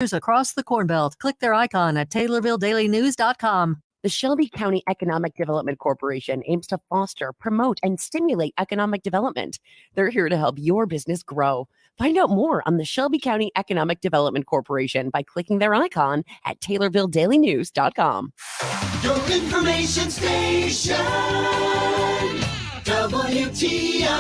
across the Corn Belt. Click their icon at TaylorvilleDailyNews.com. The Shelby County Economic Development Corporation aims to foster, promote, and stimulate economic development. They're here to help your business grow. Find out more on the Shelby County Economic Development Corporation by clicking their icon at TaylorvilleDailyNews.com. Your information station, WTIM.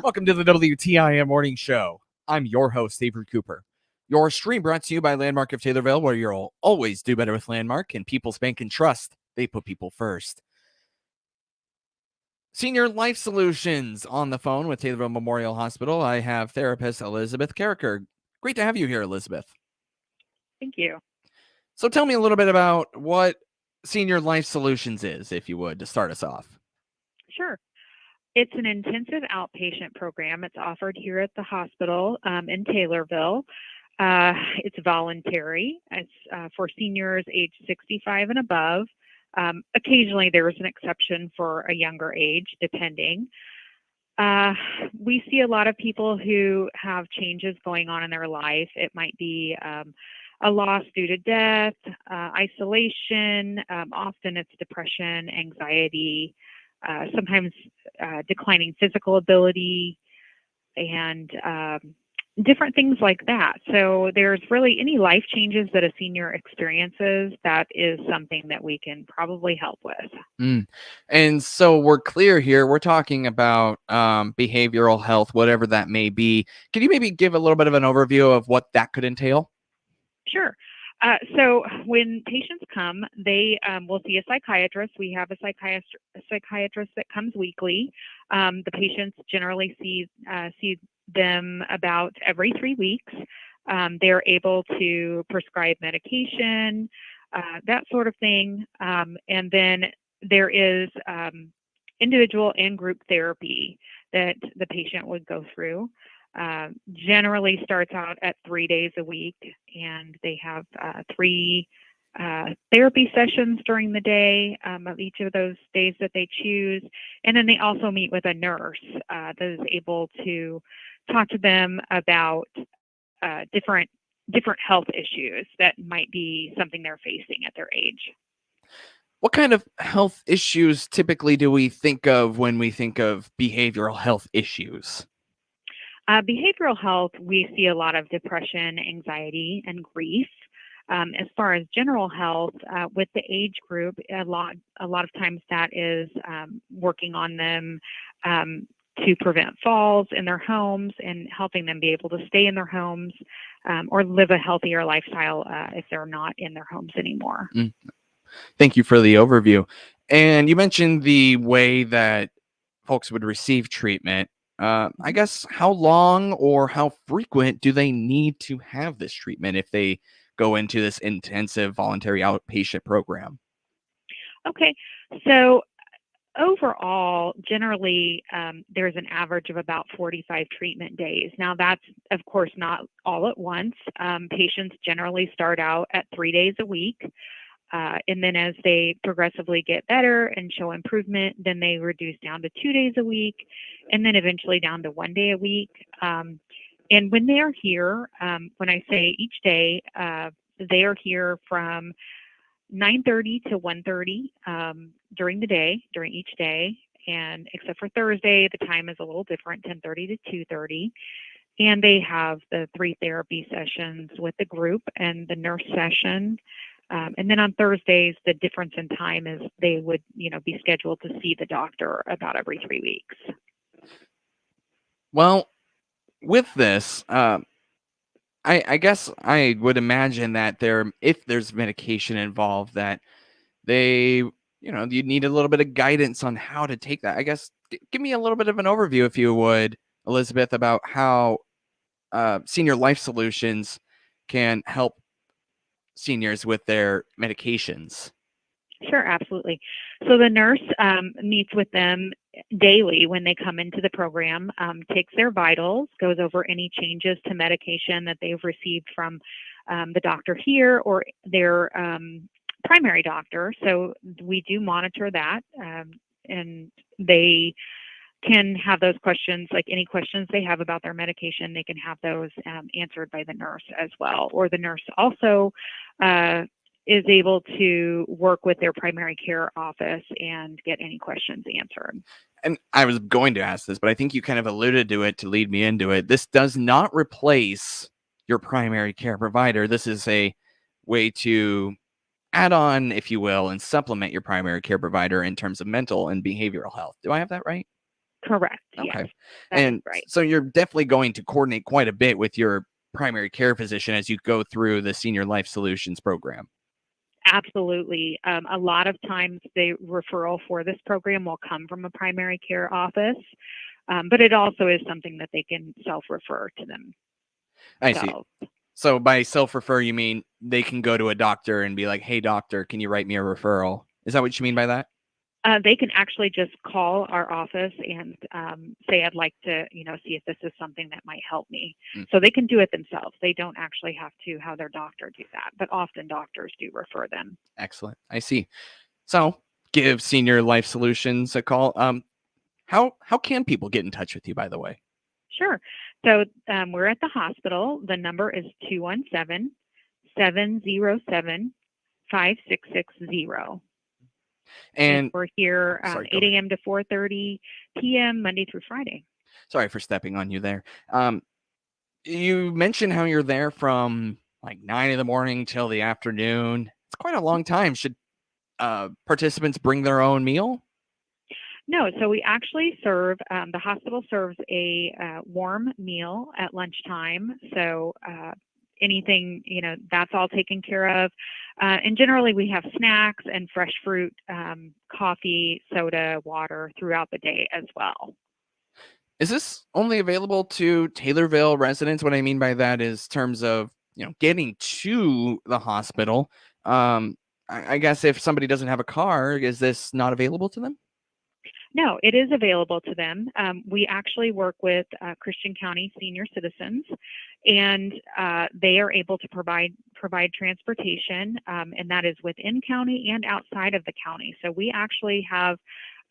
Welcome to the WTIM Morning Show. I'm your host, Avery Cooper. Your stream brought to you by Landmark of Taylorville, where you'll always do better with Landmark and People's Bank and Trust. They put people first. Senior Life Solutions on the phone with Taylorville Memorial Hospital. I have therapist Elizabeth Carricker. Great to have you here, Elizabeth. Thank you. So tell me a little bit about what Senior Life Solutions is, if you would, to start us off. Sure. It's an intensive outpatient program. It's offered here at the hospital in Taylorville. It's voluntary. It's for seniors age 65 and above. Occasionally there is an exception for a younger age, depending. We see a lot of people who have changes going on in their life. It might be a loss due to death, isolation. Often it's depression, anxiety, sometimes declining physical ability, and different things like that. So there's really any life changes that a senior experiences, that is something that we can probably help with. And so we're clear here. We're talking about behavioral health, whatever that may be. Can you maybe give a little bit of an overview of what that could entail? Sure. So when patients come, they will see a psychiatrist. We have a psychiatrist that comes weekly. The patients generally see them about every 3 weeks. They're able to prescribe medication, that sort of thing. And then there is individual and group therapy that the patient would go through. Generally starts out at 3 days a week, and they have 3 therapy sessions during the day of each of those days that they choose. And then they also meet with a nurse that is able to talk to them about different health issues that might be something they're facing at their age. What kind of health issues typically do we think of when we think of behavioral health issues? Behavioral health, we see a lot of depression, anxiety, and grief. As far as general health, with the age group, a lot of times that is working on them to prevent falls in their homes and helping them be able to stay in their homes or live a healthier lifestyle if they're not in their homes anymore. Thank you for the overview. And you mentioned the way that folks would receive treatment. I guess how long or how frequent do they need to have this treatment if they go into this intensive voluntary outpatient program? Okay, so overall, generally, there's an average of about 45 treatment days. Now, that's, of course, not all at once. Patients generally start out at 3 days a week. And then as they progressively get better and show improvement, then they reduce down to 2 days a week, and then eventually down to 1 day a week. And when they're here, when I say each day, they are here from 9:30 to 1:30 during each day. And except for Thursday, the time is a little different, 10:30 to 2:30. And they have the 3 therapy sessions with the group and the nurse session. And then on Thursdays, the difference in time is they would, be scheduled to see the doctor about every 3 weeks. Well, with this, I guess I would imagine that if there's medication involved, that you need a little bit of guidance on how to take that. I guess give me a little bit of an overview, if you would, Elizabeth, about how Senior Life Solutions can help seniors with their medications. Sure, absolutely. So the nurse meets with them daily when they come into the program, takes their vitals, goes over any changes to medication that they've received from the doctor here or their primary doctor. So we do monitor that, and they can have those questions, like any questions they have about their medication, they can have those answered by the nurse as well. Or the nurse also is able to work with their primary care office and get any questions answered. And I was going to ask this, but I think you kind of alluded to it to lead me into it. This does not replace your primary care provider. This is a way to add on, if you will, and supplement your primary care provider in terms of mental and behavioral health. Do I have that right? Correct. Okay. Yes, that is And right. so you're definitely going to coordinate quite a bit with your primary care physician as you go through the Senior Life Solutions program. Absolutely. A lot of times the referral for this program will come from a primary care office, but it also is something that they can self-refer to them. I see. So by self-refer, you mean they can go to a doctor and be like, hey, doctor, can you write me a referral? Is that what you mean by that? They can actually just call our office and say, I'd like to, see if this is something that might help me. So they can do it themselves. They don't actually have to have their doctor do that, but often doctors do refer them. Excellent. I see. So give Senior Life Solutions a call. How can people get in touch with you, by the way? Sure. So we're at the hospital. The number is 217-707-5660. And we're here 8 a.m. to 4:30 p.m. Monday through Friday. Sorry for stepping on you there. You mentioned how you're there from like 9 in the morning till the afternoon. It's quite a long time. Should participants bring their own meal? No, so we actually serve, the hospital serves a warm meal at lunchtime. So anything, that's all taken care of. And generally we have snacks and fresh fruit, coffee, soda, water throughout the day as well. Is this only available to Taylorville residents? What I mean by that is terms of, getting to the hospital. I guess if somebody doesn't have a car, is this not available to them? No, it is available to them. We actually work with Christian County senior citizens, and they are able to provide transportation, and that is within county and outside of the county. So we actually have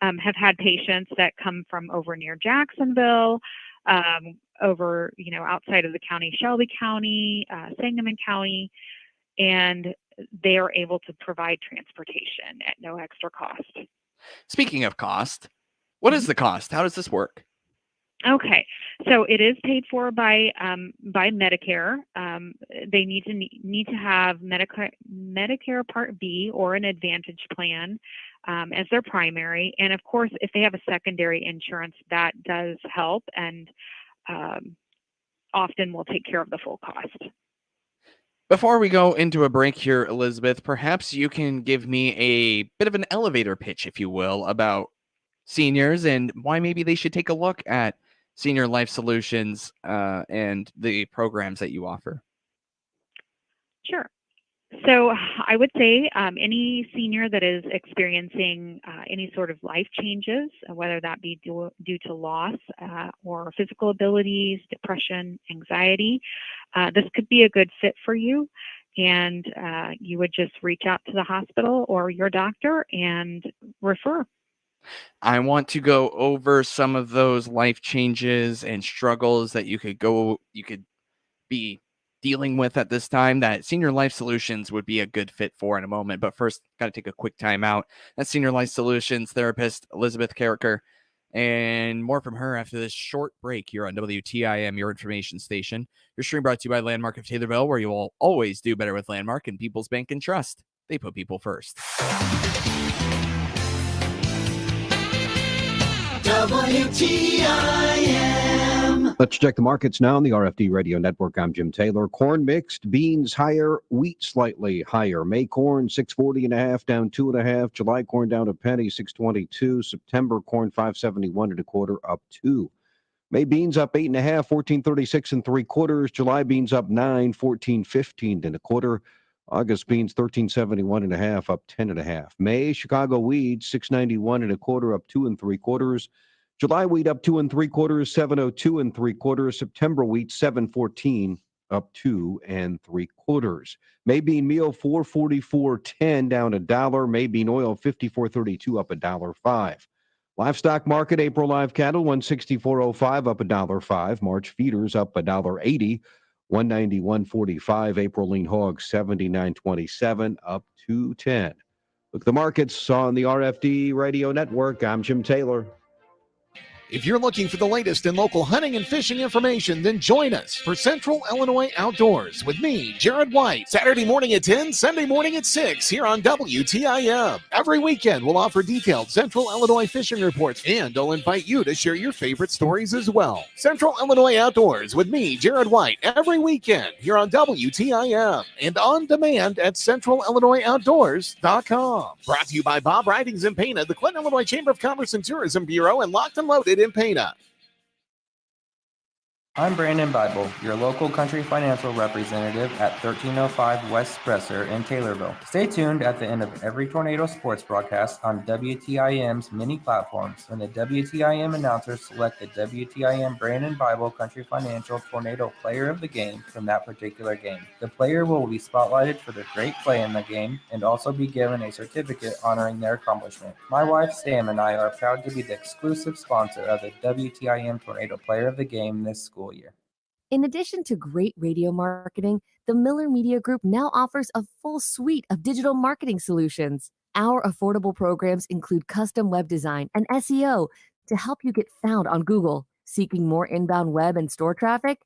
had patients that come from over near Jacksonville, over outside of the county, Shelby County, Sangamon County, and they are able to provide transportation at no extra cost. Speaking of cost, what is the cost? How does this work? Okay, so it is paid for by Medicare. They need to have Medicare Part B or an Advantage plan as their primary, and of course, if they have a secondary insurance, that does help, and often will take care of the full cost. Before we go into a break here, Elizabeth, perhaps you can give me a bit of an elevator pitch, if you will, about seniors and why maybe they should take a look at Senior Life Solutions and the programs that you offer. Sure. So I would say any senior that is experiencing any sort of life changes, whether that be due to loss or physical abilities, depression, anxiety, this could be a good fit for you. And you would just reach out to the hospital or your doctor and refer. I want to go over some of those life changes and struggles that you could be dealing with at this time that Senior Life Solutions would be a good fit for in a moment. But first, got to take a quick time out. That's Senior Life Solutions therapist Elizabeth Carricker, and more from her after this short break here on WTIM, your information station. Your stream brought to you by Landmark of Taylorville, where you will always do better with Landmark and People's Bank and Trust. They put people first. WTIM. Let's check the markets now on the RFD Radio Network. I'm Jim Taylor. Corn mixed, beans higher, wheat slightly higher. May corn 640.5 down 2.5. July corn down a penny 622. September corn 571 1/4 up 2. May beans up 8.5 1436 3/4. July beans up 9 1415 1/4. August beans 1371 1/2 up 10.5. May Chicago wheat 691 1/4 up 2 3/4. July wheat up 2 3/4, 702 3/4. September wheat 714 up 2 3/4. May bean meal 444.10 down $1. May bean oil 54.32 up $1.05. Livestock market, April live cattle, 164.05, up $1.05. March feeders up $1.80, 191.45. April lean hogs, 79.27, up 2.10. Look, the markets on the RFD Radio Network. I'm Jim Taylor. If you're looking for the latest in local hunting and fishing information, then join us for Central Illinois Outdoors with me, Jared White, Saturday morning at 10, Sunday morning at 6 here on WTIM. Every weekend, we'll offer detailed Central Illinois fishing reports, and I'll invite you to share your favorite stories as well. Central Illinois Outdoors with me, Jared White, every weekend here on WTIM and on demand at CentralIllinoisOutdoors.com. Brought to you by Bob Ridings in Pana, the Clinton, Illinois Chamber of Commerce and Tourism Bureau, and Locked and Loaded in Pana. I'm Brandon Bible, your local country financial representative at 1305 West Spresser in Taylorville. Stay tuned at the end of every Tornado Sports broadcast on WTIM's many platforms when the WTIM announcers select the WTIM Brandon Bible Country Financial Tornado Player of the Game from that particular game. The player will be spotlighted for their great play in the game and also be given a certificate honoring their accomplishment. My wife Sam and I are proud to be the exclusive sponsor of the WTIM Tornado Player of the Game this school year. In addition to great radio marketing, the Miller Media Group now offers a full suite of digital marketing solutions. Our affordable programs include custom web design and SEO to help you get found on Google. Seeking more inbound web and store traffic?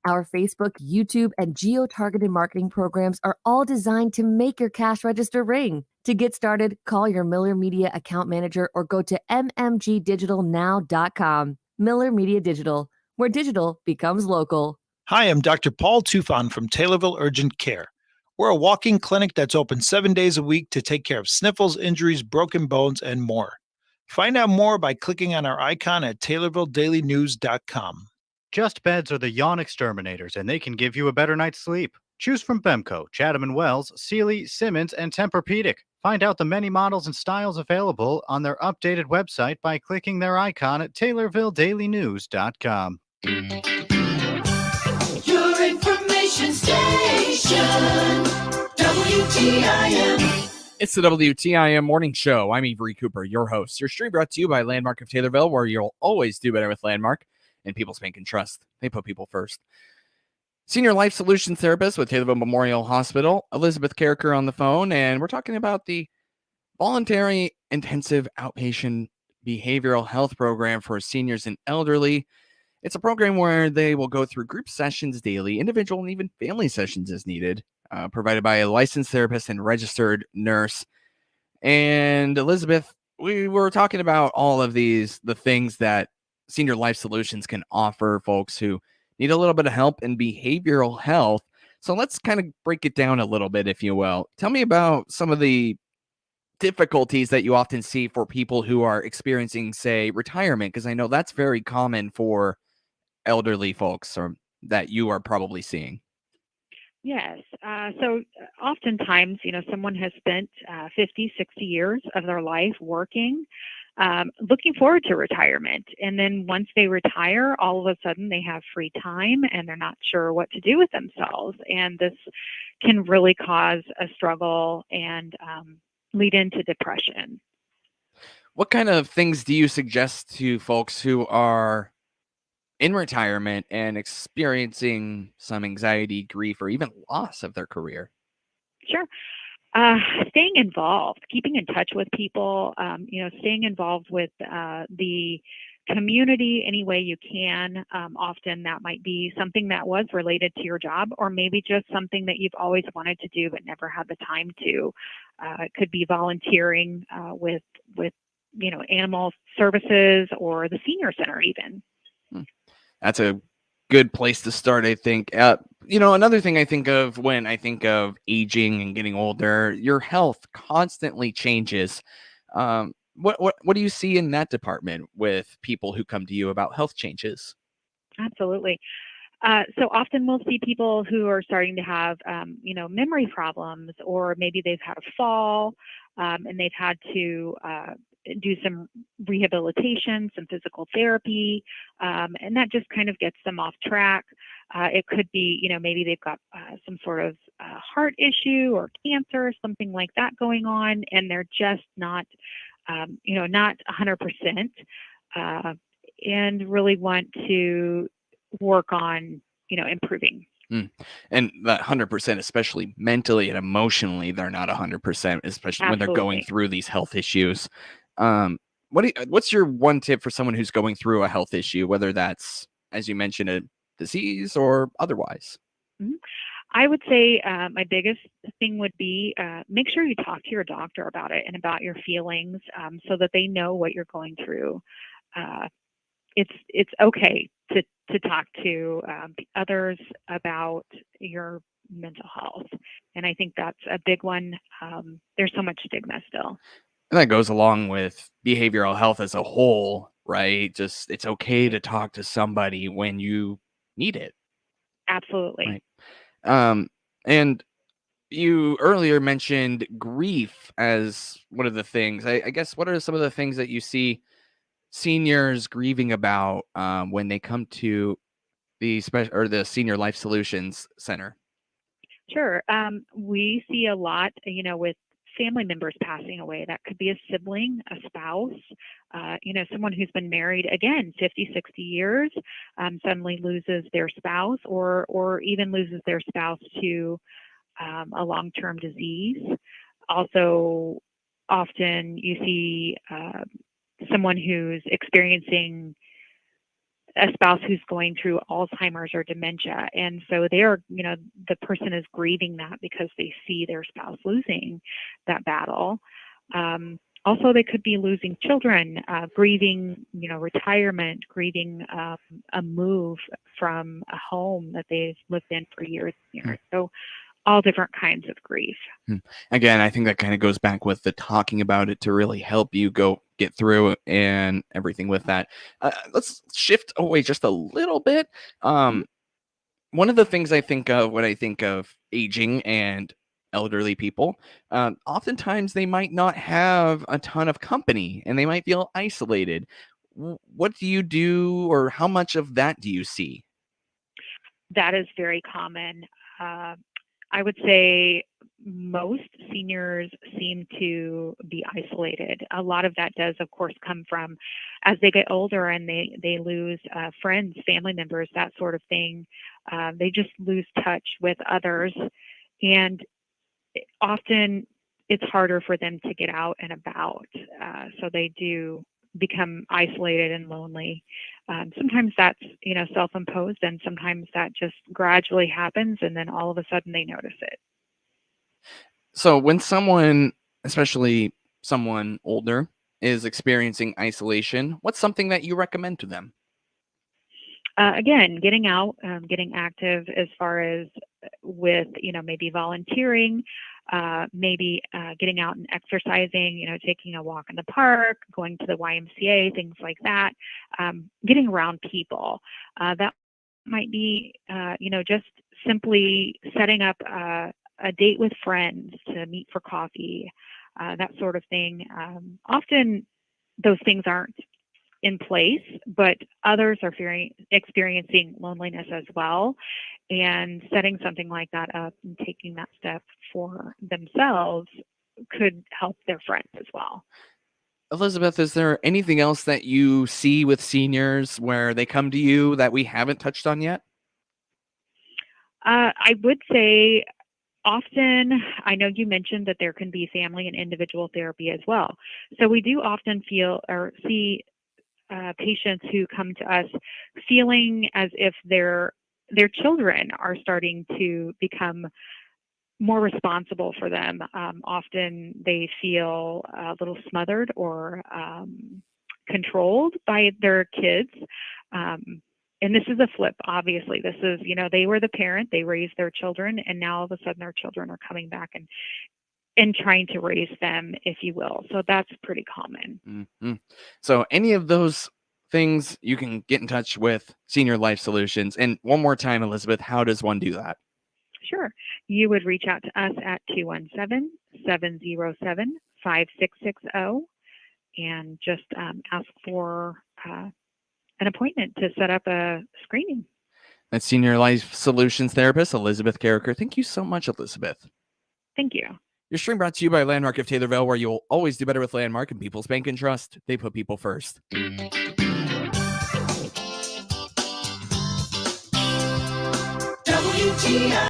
Our Facebook, YouTube, and geo-targeted marketing programs are all designed to make your cash register ring. To get started, call your Miller Media account manager or go to mmgdigitalnow.com. Miller Media Digital, where digital becomes local. Hi, I'm Dr. Paul Tufan from Taylorville Urgent Care. We're a walk-in clinic that's open 7 days a week to take care of sniffles, injuries, broken bones, and more. Find out more by clicking on our icon at TaylorvilleDailyNews.com. Just Beds are the yawn exterminators, and they can give you a better night's sleep. Choose from Bemco, Chatham & Wells, Sealy, Simmons, and Tempur-Pedic. Find out the many models and styles available on their updated website by clicking their icon at TaylorvilleDailyNews.com. Your information station, WTIM. It's the WTIM Morning Show. I'm Avery Cooper, your host. Your stream brought to you by Landmark of Taylorville, where you'll always do better with Landmark. And people's bank and trust. They put people first. Senior Life Solutions Therapist with Taylorville Memorial Hospital, Elizabeth Carricker on the phone, and we're talking about the Voluntary Intensive Outpatient Behavioral Health Program for seniors and elderly. It's a program where they will go through group sessions daily, individual and even family sessions as needed, provided by a licensed therapist and registered nurse. And Elizabeth, we were talking about all of the things that Senior Life Solutions can offer folks who need a little bit of help in behavioral health. So let's kind of break it down a little bit, if you will. Tell me about some of the difficulties that you often see for people who are experiencing, say, retirement, because I know that's very common for elderly folks, or that you are probably seeing. Yes. So oftentimes, someone has spent 50, 60 years of their life working, looking forward to retirement. And then once they retire, all of a sudden they have free time and they're not sure what to do with themselves. And this can really cause a struggle and lead into depression. What kind of things do you suggest to folks who are in retirement and experiencing some anxiety, grief, or even loss of their career? Sure. Staying involved, keeping in touch with people, staying involved with the community any way you can. Often that might be something that was related to your job, or maybe just something that you've always wanted to do but never had the time to. It could be volunteering with animal services or the senior center even. That's a good place to start, I think. Another thing I think of when I think of aging and getting older, your health constantly changes. What do you see in that department with people who come to you about health changes? Absolutely. So often we'll see people who are starting to have, memory problems, or maybe they've had a fall and they've had to do some rehabilitation, some physical therapy, and that just kind of gets them off track. It could be, maybe they've got some sort of heart issue or cancer, something like that going on, and they're just not not 100%, and really want to work on, improving. And that 100%, especially mentally and emotionally, they're not 100%, especially when they're going Absolutely. through these health issues. What's your one tip for someone who's going through a health issue, whether that's, as you mentioned, a disease or otherwise? Mhm. I would say my biggest thing would be make sure you talk to your doctor about it and about your feelings, so that they know what you're going through. Uh, it's okay to talk to others about your mental health, and I think that's a big one. There's so much stigma still. And that goes along with behavioral health as a whole, right? Just it's okay to talk to somebody when you need it, Absolutely. right? Um, and you earlier mentioned grief as one of the things. I guess what are some of the things that you see seniors grieving about when they come to the special or the Senior Life Solutions Center? Sure. We see a lot, with family members passing away. That could be a sibling, a spouse, someone who's been married, again, 50, 60 years, suddenly loses their spouse or even loses their spouse to a long-term disease. Also, often you see someone who's experiencing a spouse who's going through Alzheimer's or dementia. And so the person is grieving that because they see their spouse losing that battle. Also, they could be losing children, grieving, retirement, grieving a move from a home that they've lived in for years and years. So all different kinds of grief. Again, I think that kind of goes back with the talking about it to really help you get through and everything with that. Let's shift away just a little bit. One of the things I think of when I think of aging and elderly people, oftentimes they might not have a ton of company and they might feel isolated. What do you do, or how much of that do you see? That is very common. I would say most seniors seem to be isolated. A lot of that does, of course, come from as they get older and they lose friends, family members, that sort of thing. They just lose touch with others. And often it's harder for them to get out and about. So they do become isolated and lonely. Sometimes that's, self-imposed, and sometimes that just gradually happens, and then all of a sudden they notice it. So when someone, especially someone older, is experiencing isolation, what's something that you recommend to them? Again, getting out, getting active as far as with, maybe volunteering, maybe getting out and exercising, taking a walk in the park, going to the YMCA, things like that, getting around people. That might be, just simply setting up a date with friends to meet for coffee, that sort of thing. Often those things aren't in place, but others are experiencing loneliness as well. And setting something like that up and taking that step for themselves could help their friends as well. Elizabeth, is there anything else that you see with seniors where they come to you that we haven't touched on yet? I would say often, I know you mentioned that there can be family and individual therapy as well. So we do often feel or see patients who come to us feeling as if their children are starting to become more responsible for them. Often they feel a little smothered or controlled by their kids. And this is a flip, obviously. This is, they were the parent, they raised their children, and now all of a sudden their children are coming back and trying to raise them, if you will. So that's pretty common. Mm-hmm. So any of those things, you can get in touch with Senior Life Solutions. And one more time, Elizabeth, how does one do that? Sure. You would reach out to us at 217-707-5660 and just ask for an appointment to set up a screening. That's Senior Life Solutions therapist, Elizabeth Carricker. Thank you so much, Elizabeth. Thank you. Your stream brought to you by Landmark of Taylorville, where you'll always do better with Landmark and People's Bank and Trust. They put people first. WTIM.